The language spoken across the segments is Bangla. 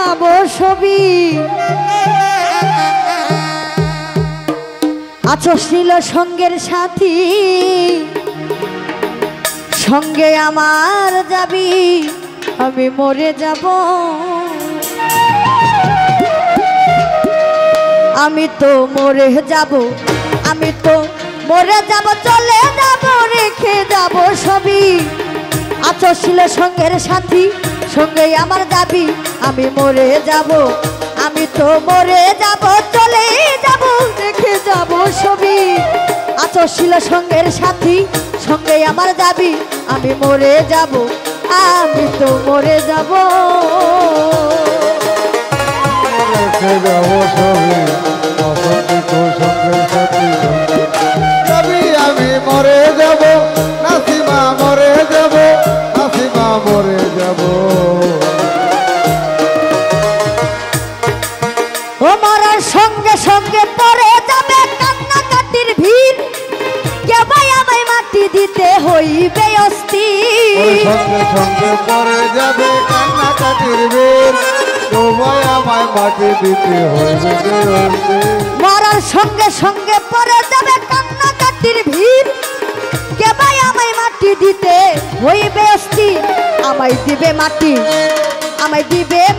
যাব ছবি আছো ছিল সঙ্গের সাথী সঙ্গে আমার যাবি আমি মরে যাব আমি তো মরে যাব আমি তো মরে যাব চলে যাব রেখে যাব সবই আছো ছিল সঙ্গের সাথী সঙ্গে আমার যাবি আমি মরে যাব আমি তো মরে যাব চলে যাব রেখে যাব সবই আছো ছিল সঙ্গের সাথী সঙ্গে আমার যাবি আমি মরে যাব আমি তো মরে যাব আমি মরে যাব নাসিমা মরে যাব নাসিমা মরে যাব ও মরার সঙ্গে সঙ্গে পড়ে যাবে কান্নাকাটির ভিড় কে ভাই আমায় মাটি দিতে হইবে অস্থির সঙ্গে সঙ্গে পড়ে যাবে কান্নাকাটির ভিড় তোমায় আমায় মাটি দিতে হইবে মরার সঙ্গে সঙ্গে পড়ে যাবে কান্নাকাটির ভিড় কে ভাই আমায় মাটি দিতে হইবে অস্থির আমায় দিবে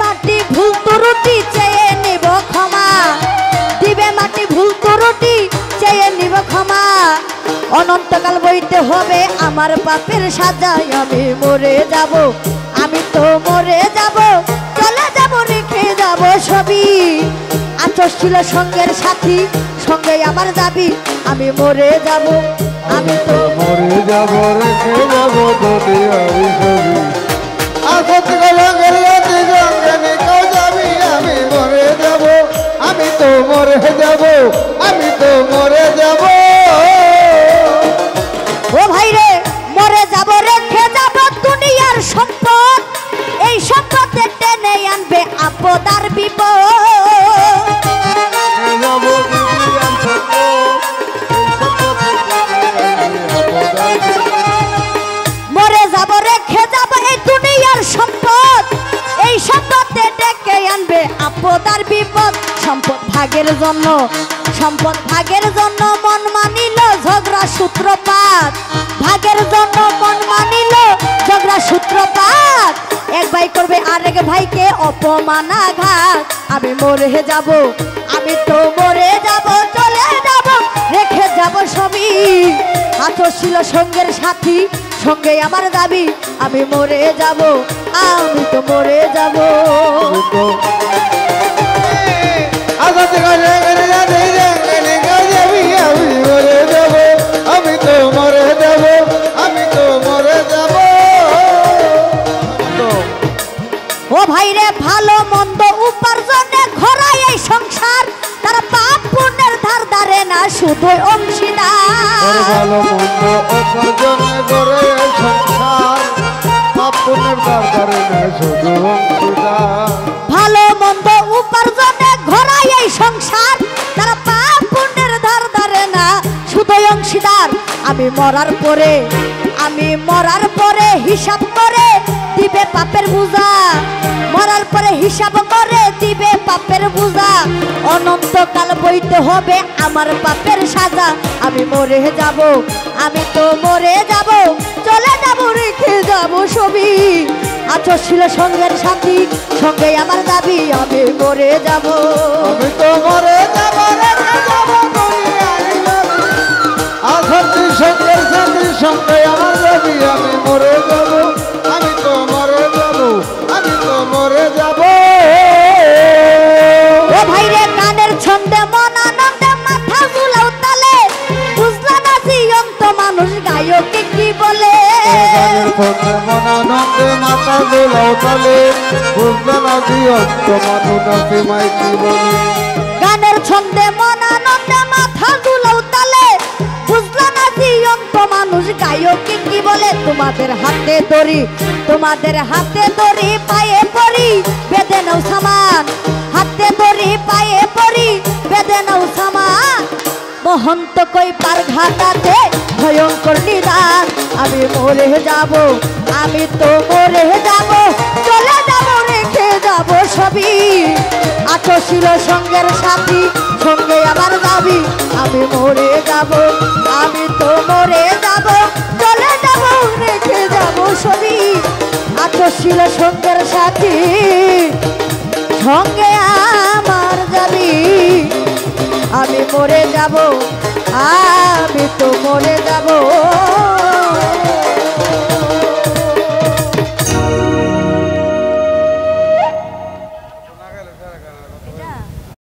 মাটি ভুল ত্রুটি চেয়ে নিব ক্ষমা দিবে মাটি ভুল ত্রুটি চেয়ে নিব ক্ষমা অনন্তকাল বইতে হবে আমার পাপের সাজায় আমি মরে যাব আমি তো মরে যাব চলে যাব রেখে যাব সবই আছো ছিল সঙ্গের সাথী সঙ্গে আমার যাবি আমি মরে যাব আমি তো মরে যাব রেখে যাব দুনিয়ার ছবি আসতে গেলে যাবি আমি মরে যাব আমি তো মরে যাব আমি তো মরে যাব ও ভাই রে মরে যাব রেখে যাব দুনিয়ার সম্পদ এই সম্পদে টেনে আনবে আপদ আর বিপদ মরে যাব রেখে যাব এই দুনিয়ার সম্পদ এই সম্পদে ডেকে আনবে আপদ আর বিপদ সম্পদ ভাগের জন্য মন মানিল ঝগড়া সূত্রপাত ভাগের জন্য মন মানিল ঝগড়া সূত্রপাত এক ভাই করবে আরেক ভাইকে অপমানাঘাত আমি মরে যাব আমি তো মরে যাব চলে যাব রেখে যাব সবই আছো ছিল সঙ্গের সাথী সঙ্গে আমার দাবি আমি মরে যাব আমি তো মরে যাব আমি তো মরে যাব আমি তো মরে যাব ও ভাই রে ভালো মন্দ উপার্জনে ঘরাই এই সংসার তারা পাপ পুণ্যের ধার ধারে না শুধু অংশীদার ভালো মন্দ উপার্জনে ঘরে সংসার পাপ পুণ্যের ধার ধারে না শুধু অংশীদার ভালো মন্দ উপার্জনে ঘরাই এই সংসার তারা পাপ পুণ্যের ধার ধারে না শুধু অংশীদার আমি মরার পরে হিসাব করে দিবে পাপের বোঝা মরার পরে হিসাব করে দিবে পাপের বোঝা অনন্তকাল বইতে হবে আমার পাপের সাজা আমি মরে যাব আমি তো মরে যাব চলে যাব রেখে যাব সবই আছো ছিল সঙ্গের সাথী সঙ্গে আমার দাবি আমি মরে যাব আমি তো মরে যাব রেখে যাব সঙ্গের সাথী সঙ্গে আমার দাবি আমি মরে যাব আমি তো মরে যাব আমি তো মরে যাব ও ভাই রে গানের ছন্দে মন আনন্দে মাথা ঝুলাও তালে বুঝলা না জীবন্ত মানুষ গায়কে কি বলে গানের ছন্দে মন আনন্দে মাথা ঝুলাও তালে বুঝলা না জীবন্ত মানুষ নাসিমাই কি বলে গানের ছন্দে মন আনন্দে মাথা ঝুলাও তালে বুঝলা না জীবন্ত মানুষ গায়কে কি বলে তোমাদের হাতে দড়ি পায়ে পড়ি বেঁধে নাও সামান হাতে দড়ি পায়ে পড়ি বেঁধে নাও সামান মহন্ত কই পার ঘাটাতে ভয়ঙ্কর নিদান আমি মরে যাব আমি তো মরে যাব চলে যাব রেখে যাব সবই আছো ছিল সঙ্গের সাথী সঙ্গে আমার যাবি আমি মরে যাব আমি তো মরে যাব চলে যাব রেখে যাব সবই আছো ছিল সঙ্গের সাথী সঙ্গে আমার যাবি আমি মরে যাব আমি তো মরে যাব